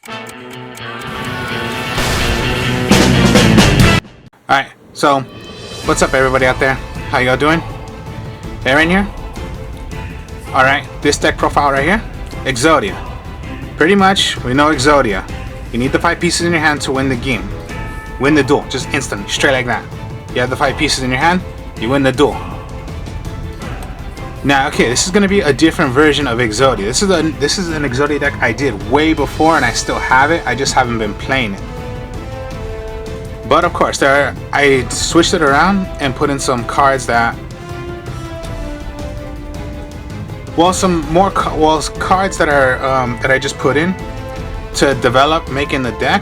Alright, so what's up everybody out there? How y'all doing? Aaron here? Alright, this deck profile right here, Exodia. Pretty much, we know Exodia. You need the 5 pieces in your hand to win the game. Win the duel, just instantly, straight like that. You have the 5 pieces in your hand, you win the duel. Now, okay, this is going to be a different version of Exodia. This is an Exodia deck I did way before and I still have it, I just haven't been playing it. But of course, I switched it around and put in some cards that, cards that are that I just put in to develop making the deck.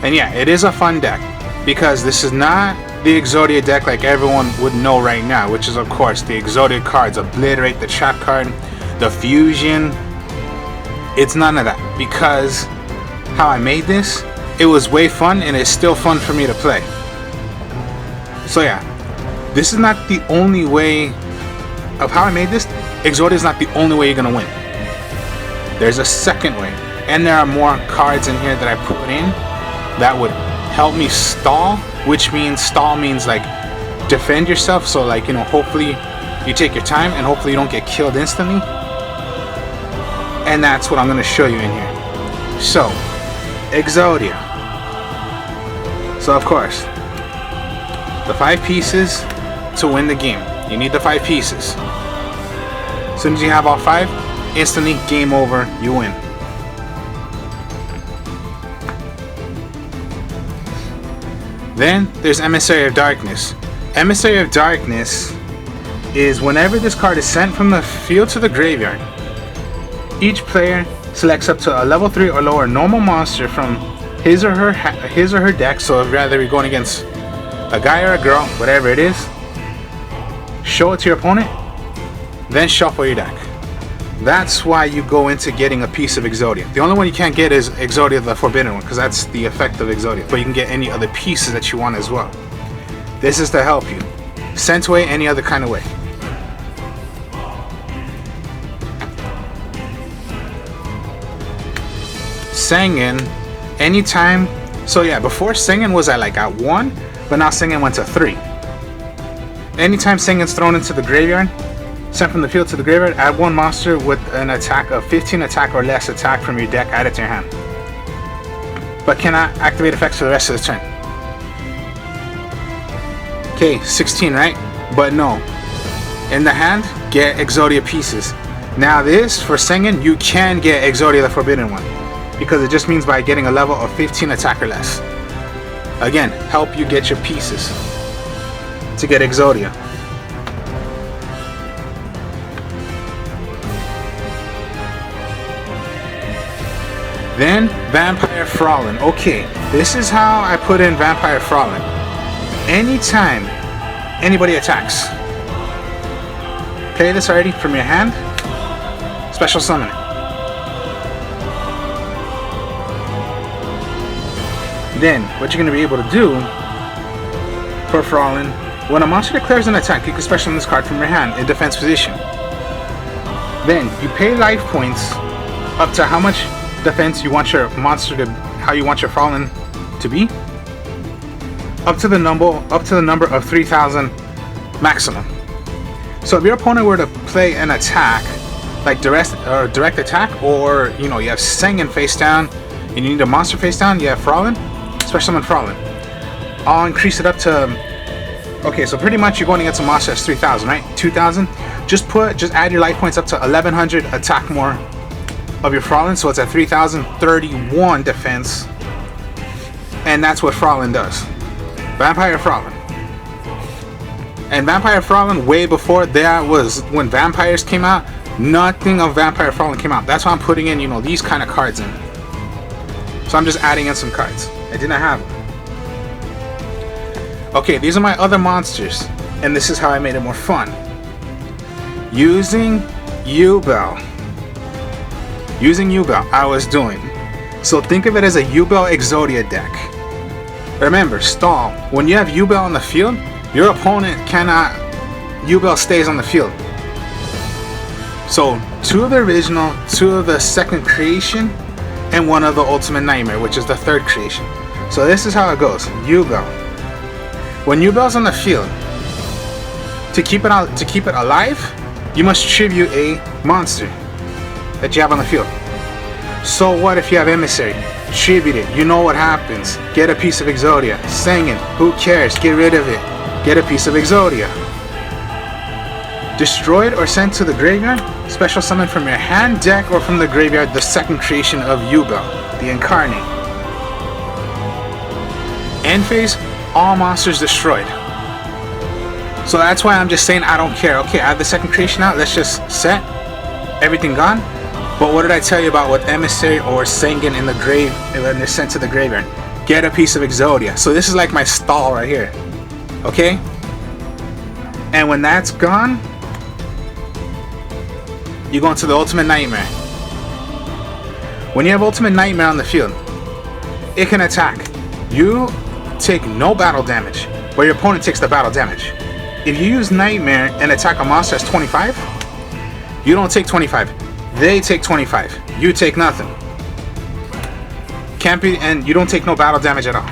And yeah, it is a fun deck because this is not the Exodia deck like everyone would know right now, which is of course the Exodia cards obliterate the trap card, the fusion. It's none of that because how I made this. It was way fun and it's still fun for me to play. So yeah, this is not the only way of how I made this. Exodia is not the only way you're gonna win. There's a second way, and there are more cards in here that I put in that would help me stall, which means stall means like defend yourself. So like, you know, hopefully you take your time and hopefully you don't get killed instantly. And that's what I'm gonna show you in here. So Exodia. So of course, the 5 pieces to win the game. You need the 5 pieces. As soon as you have all 5, instantly game over, you win. Then there's Emissary of Darkness. Emissary of Darkness is whenever this card is sent from the field to the graveyard, each player selects up to a level 3 or lower normal monster from his or her deck. So if rather you're going against a guy or a girl, whatever it is, show it to your opponent, then shuffle your deck. That's why you go into getting a piece of Exodia. The only one you can't get is Exodia the Forbidden one, because that's the effect of Exodia, but you can get any other pieces that you want as well. This is to help you. Sent away any other kind of way. Singing anytime. So yeah, before Singing was at 1, but now Singing went to 3. Anytime Singing's thrown into the graveyard, sent from the field to the graveyard, add 1 monster with an attack of 15 attack or less attack from your deck, add it to your hand. But cannot activate effects for the rest of the turn. Okay, 16, right? But no. In the hand, get Exodia pieces. Now this, for Singing, you can get Exodia the Forbidden one, because it just means by getting a level of 15 attack or less. Again, help you get your pieces to get Exodia. Then Vampire Frolin. Okay, this is how I put in Vampire Frolin. Anytime anybody attacks, play this already from your hand, special summon it. Then, what you're going to be able to do for Frolin, when a monster declares an attack, you can special this card from your hand in defense position. Then, you pay life points up to how much defense you want your monster to, how you want your Frolin to be, up to the number of 3,000 maximum. So if your opponent were to play an attack, like direct attack, or you know, you have Singing face down, and you need a monster face down, you have Frolin, special summon Frolin. I'll increase it up to, okay, so pretty much you're going against a monster that's 3,000, right? 2,000. Just add your life points up to 1,100 attack more of your Frolin, so it's at 3,031 defense, and that's what Frolin does. Vampire Frolin. And Vampire Frolin, way before that was when vampires came out, nothing of Vampire Frolin came out. That's why I'm putting in, you know, these kind of cards in. So I'm just adding in some cards. I didn't have them. Okay, these are my other monsters, and this is how I made it more fun. Using U-Bell. I was doing. So think of it as a U-Bell Exodia deck. Remember, stall. When you have U-Bell on the field, your opponent cannot. U-Bell stays on the field. So 2 of the original, 2 of the second creation, and 1 of the ultimate nightmare, which is the 3rd creation. So this is how it goes. Yubel. When Yubel's on the field, to keep it alive, you must tribute a monster that you have on the field. So what if you have Emissary? Tribute it. You know what happens. Get a piece of Exodia. Singing. Who cares? Get rid of it. Get a piece of Exodia. Destroyed or sent to the graveyard. Special summon from your hand, deck, or from the graveyard the 2nd creation of Yubel, the Incarnate. End phase, all monsters destroyed. So that's why I'm just saying I don't care. Okay, I have the 2nd creation out. Let's just set. Everything gone. But what did I tell you about with Emissary or Sengen in the grave when they're sent to the graveyard? Get a piece of Exodia. So this is like my stall right here. Okay? And when that's gone, you go into the Ultimate Nightmare. When you have Ultimate Nightmare on the field, it can attack. You take no battle damage, but your opponent takes the battle damage. If you use Nightmare and attack a monster as 25, you don't take 25. They take 25. You take nothing. Can't be, and you don't take no battle damage at all.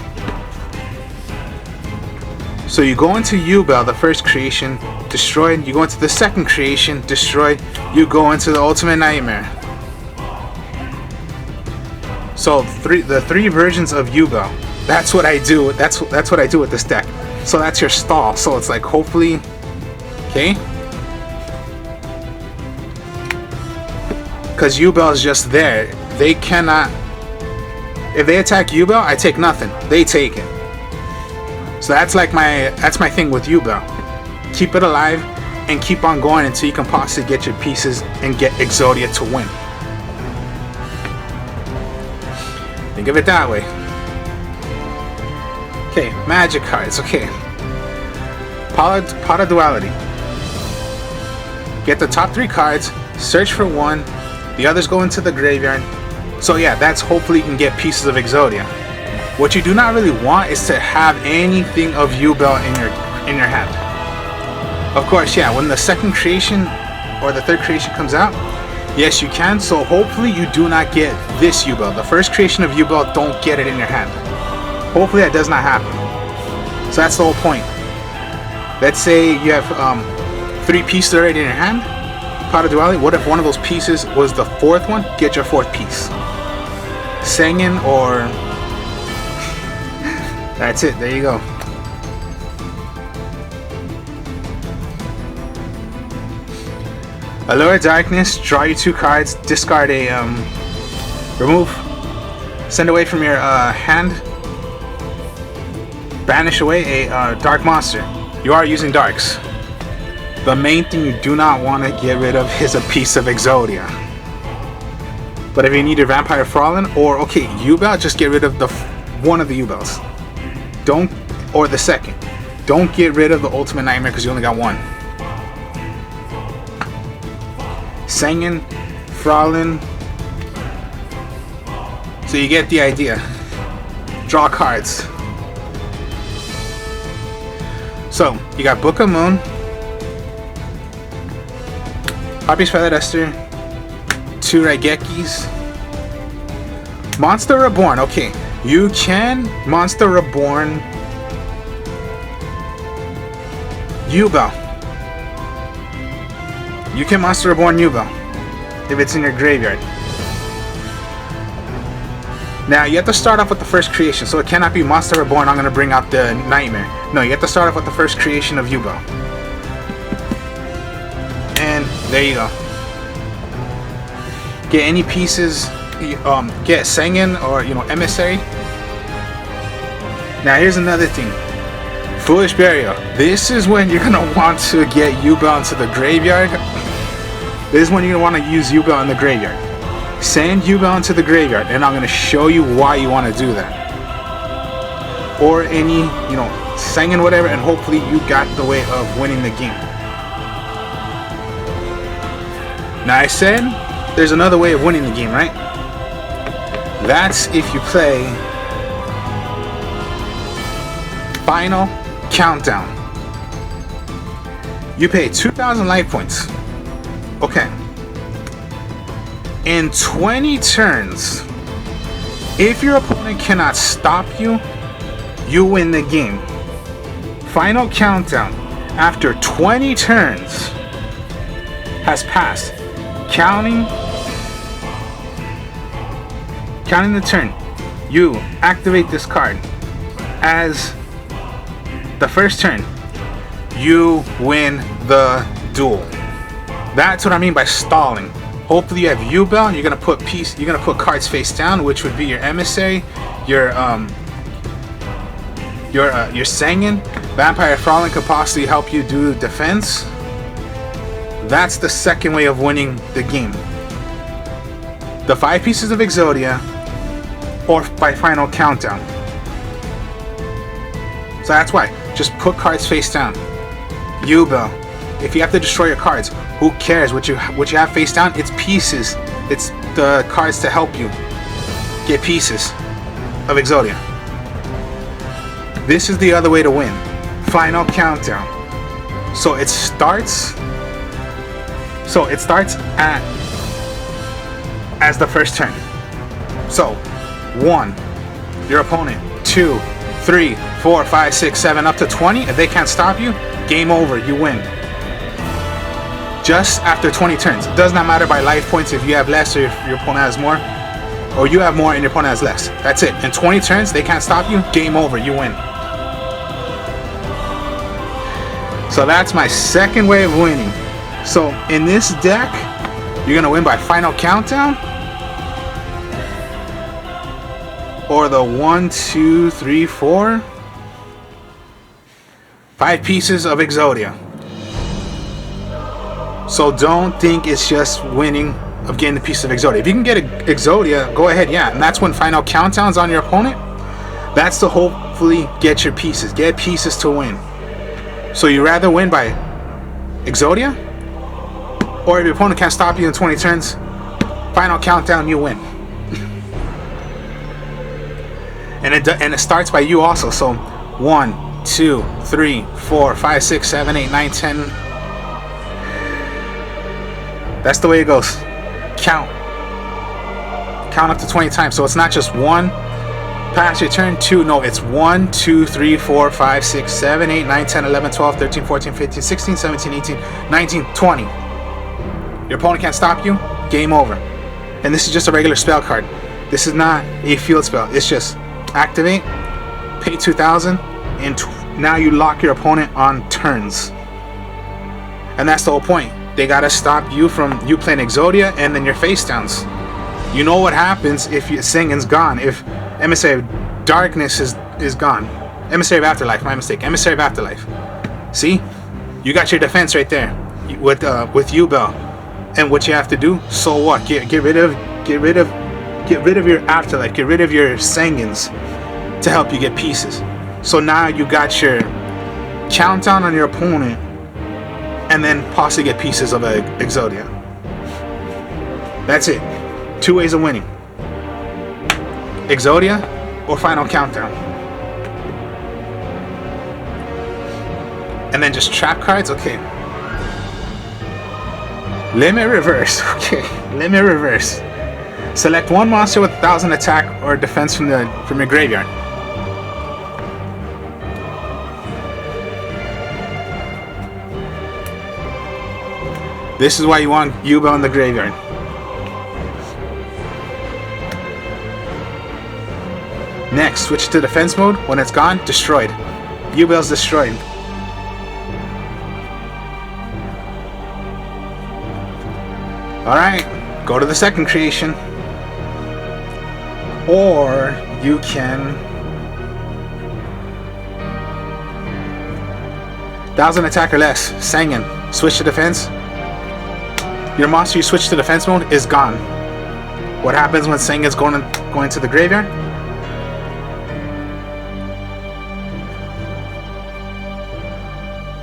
So you go into Yubel, the 1st creation, destroyed. You go into the 2nd creation, destroyed. You go into the Ultimate Nightmare. So the 3 versions of Yubel. That's what I do. That's what I do with this deck. So that's your stall. So it's like hopefully, okay. Because Yubel is just there. They cannot. If they attack Yubel, I take nothing. They take it. So that's my thing with Yubel. Keep it alive and keep on going until you can possibly get your pieces and get Exodia to win. Think of it that way. Okay, magic cards. Okay. Pot of Duality. Get the top 3 cards, search for 1, the others go into the graveyard. So yeah, that's hopefully you can get pieces of Exodia. What you do not really want is to have anything of Yubel in your hand. Of course, yeah, when the 2nd creation or the 3rd creation comes out, yes you can. So hopefully you do not get this Yubel. The 1st creation of Yubel, don't get it in your hand. Hopefully that does not happen. So that's the whole point. Let's say you have 3 pieces already in your hand. Pot of Duality. What if one of those pieces was the 4th one? Get your 4th piece. Sengen or... That's it. There you go. Allure Darkness. Draw you 2 cards. Discard a... remove. Send away from your hand. Banish away a dark monster. You are using darks. The main thing you do not want to get rid of is a piece of Exodia. But if you need a Vampire Fallen or okay, Yubel, just get rid of the one of the Yubels. Don't, or the 2nd. Don't get rid of the Ultimate Nightmare because you only got 1. Sengen, Fraulein. So you get the idea. Draw cards. So, you got Book of Moon, Harpy's Feather Duster, 2 Raigekis, Monster Reborn. Okay, you can Monster Reborn Yubel. You can Monster Reborn Yubel if it's in your graveyard. Now you have to start off with the 1st creation, so it cannot be Monster Reborn. I'm gonna bring out the Nightmare. No, you have to start off with the 1st creation of Yubel. And there you go. Get any pieces. Get Sengen or Emissary. Now here's another thing. Foolish Burial. This is when you're gonna want to get Yubel into the graveyard. This is when you're gonna want to use Yubel in the graveyard. Send Yubel into the graveyard, and I'm going to show you why you want to do that. Or any, Sengen whatever, and hopefully you got the way of winning the game. Now I said there's another way of winning the game, right? That's if you play Final Countdown. You pay 2,000 life points. Okay. In 20 turns, if your opponent cannot stop you, you win the game. Final countdown. After 20 turns has passed, counting the turn, you activate this card as the first turn. You win the duel. That's what I mean by stalling. Hopefully you have U-Bell. You're gonna put cards face down, which would be your emissary, your Sanguine. Vampire Fraulein could possibly help you do defense. That's the second way of winning the game. The 5 pieces of Exodia, or by final countdown. So that's why. Just put cards face down. U-Bell. If you have to destroy your cards, who cares what you have face down? It's pieces. It's the cards to help you get pieces of Exodia. This is the other way to win. Final countdown. So it starts as the first turn. So 1, your opponent. 2, 3, 4, 5, 6, 7, up to 20. If they can't stop you, game over. You win. Just after 20 turns. It does not matter by life points if you have less or if your opponent has more, or you have more and your opponent has less. That's it. In 20 turns, they can't stop you. Game over. You win. So that's my second way of winning. So in this deck, you're gonna win by final countdown, or the 1, 2, 3, 4, 5 pieces of Exodia. So don't think it's just winning of getting the piece of Exodia. If you can get Exodia, go ahead, yeah. And that's when final countdown's on your opponent. That's to hopefully get your pieces. Get pieces to win. So you rather win by Exodia? Or if your opponent can't stop you in 20 turns, final countdown, you win. And it starts by you also. So 1, 2, 3, 4, 5, 6, 7, 8, 9, 10. That's the way it goes. Count up to 20 times. So it's not just 1, pass your turn, 2. No, it's 1, 2, 3, 4, 5, 6, 7, 8, 9, 10, 11, 12, 13, 14, 15, 16, 17, 18, 19, 20. Your opponent can't stop you. Game over. And this is just a regular spell card. This is not a field spell. It's just activate, pay 2,000, and now you lock your opponent on turns. And that's the whole point. They gotta stop you from you playing Exodia and then your face downs. You know what happens if Sanguine's gone, if Emissary of Darkness is gone. Emissary of Afterlife, my mistake. Emissary of Afterlife. See? You got your defense right there with U-Bell. And what you have to do, so what? Get rid of your Afterlife, get rid of your Sanguines to help you get pieces. So now you got your countdown on your opponent, and then possibly get pieces of Exodia. That's it. 2 ways of winning. Exodia or final countdown. And then just trap cards, okay. Limit reverse, okay. Limit reverse. Select 1 monster with 1,000 attack or defense from your graveyard. This is why you want U-Bell in the graveyard. Next, switch to defense mode. When it's gone, destroyed. U-Bell's destroyed. Alright, go to the second creation. Or you can 1,000 attack or less. Sanguine. Switch to defense. Your monster you switch to defense mode is gone. What happens when Sanguine's going to the graveyard?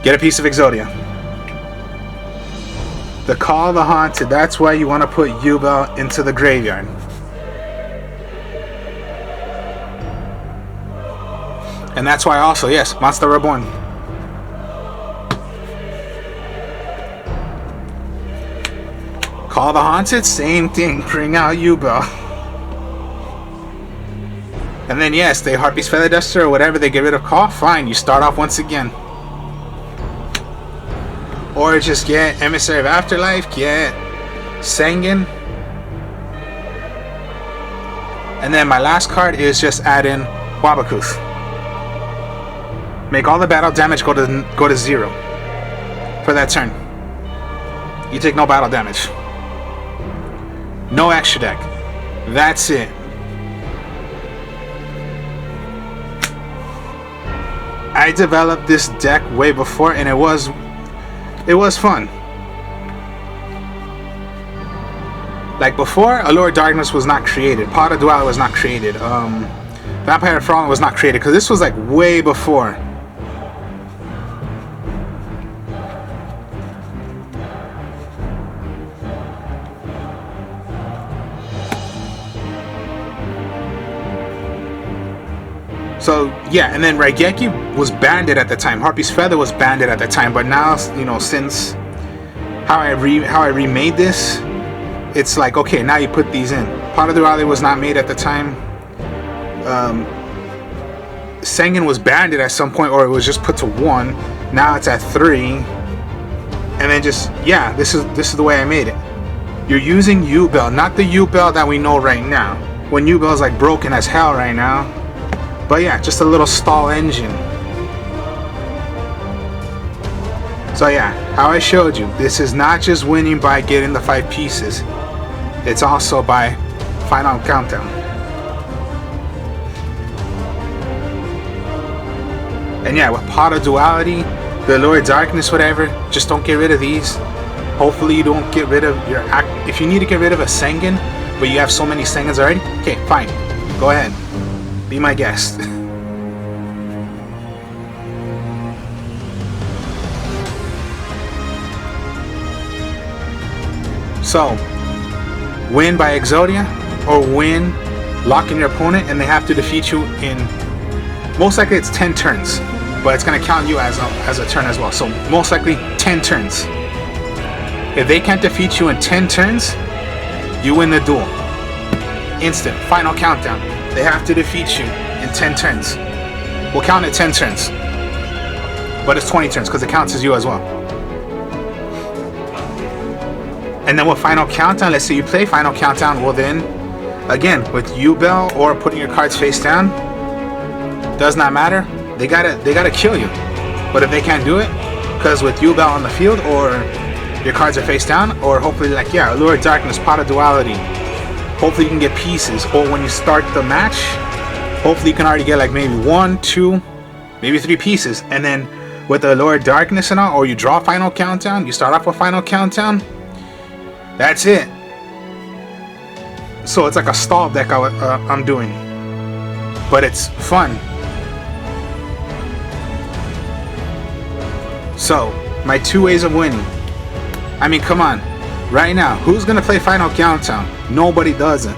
Get a piece of Exodia. The Call of the Haunted. That's why you want to put U-Bell into the graveyard. And that's why also, yes, Monster Reborn. Call the Haunted, same thing. Bring out U-Bell. And then yes, they Harpy's Feather Duster or whatever, they get rid of Call, fine, you start off once again. Or just get Emissary of Afterlife, get Sengen. And then my last card is just add in Wabakuth. Make all the battle damage go to 0 for that turn. You take no battle damage. No extra deck. That's it. I developed this deck way before, and it was fun. Like before, Allure of Darkness was not created. Pot of Duality was not created. Vampire Frolic was not created because this was like way before. So yeah, and then Raigeki was banded at the time. Harpy's Feather was banded at the time, but now, you know, since how I remade this, it's like, okay, now you put these in. Pot of Duality was not made at the time. Sengen was banded at some point, or it was just put to 1. Now it's at 3. And then just, yeah, this is the way I made it. You're using U-Bell, not the U-Bell that we know right now. When U-Bell is like broken as hell right now. But yeah, just a little stall engine. So yeah, how I showed you, this is not just winning by getting the 5 pieces. It's also by final countdown. And yeah, with Pot of Duality, the Allure of Darkness, whatever, just don't get rid of these. Hopefully you don't get rid of your if you need to get rid of a Sengen, but you have so many Sengens already, okay, fine. Go ahead. Be my guest. So, win by Exodia, or win locking your opponent, and they have to defeat you in, most likely it's 10 turns, but it's going to count you as a turn as well. So most likely 10 turns. If they can't defeat you in 10 turns, you win the duel. Instant, final countdown. They have to defeat you in 10 turns. We'll count it 10 turns. But it's 20 turns because it counts as you as well. And then with final countdown, let's say you play final countdown, well then, again, with U-Bell or putting your cards face down, does not matter. They gotta kill you. But if they can't do it, because with U-Bell on the field, or your cards are face down, or hopefully like, yeah, Allure of Darkness, Pot of Duality, hopefully you can get pieces, or when you start the match, hopefully you can already get like maybe 1, 2, maybe 3 pieces. And then with the Allure of Darkness and all, or you draw final countdown, you start off with final countdown, that's it. So it's like a stall deck I'm doing, but it's fun. So my 2 ways of winning. I mean, come on. Right now, who's gonna play Final Countdown? Nobody does it.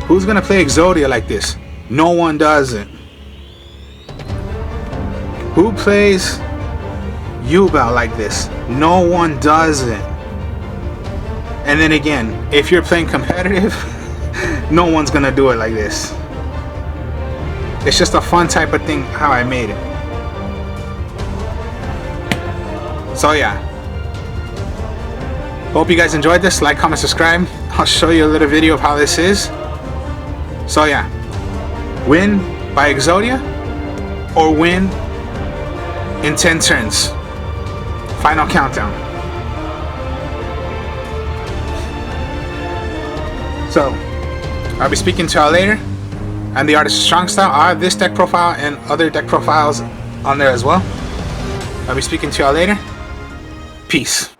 Who's gonna play Exodia like this? No one does it. Who plays U-Bell like this? No one does it. And then again, if you're playing competitive, no one's gonna do it like this. It's just a fun type of thing how I made it. So yeah. Hope you guys enjoyed this. Like, comment, subscribe. I'll show you a little video of how this is. So yeah. Win by Exodia, or win in 10 turns. Final countdown. So, I'll be speaking to y'all later. I'm the artist Strongstyle. I have this deck profile and other deck profiles on there as well. I'll be speaking to y'all later. Peace.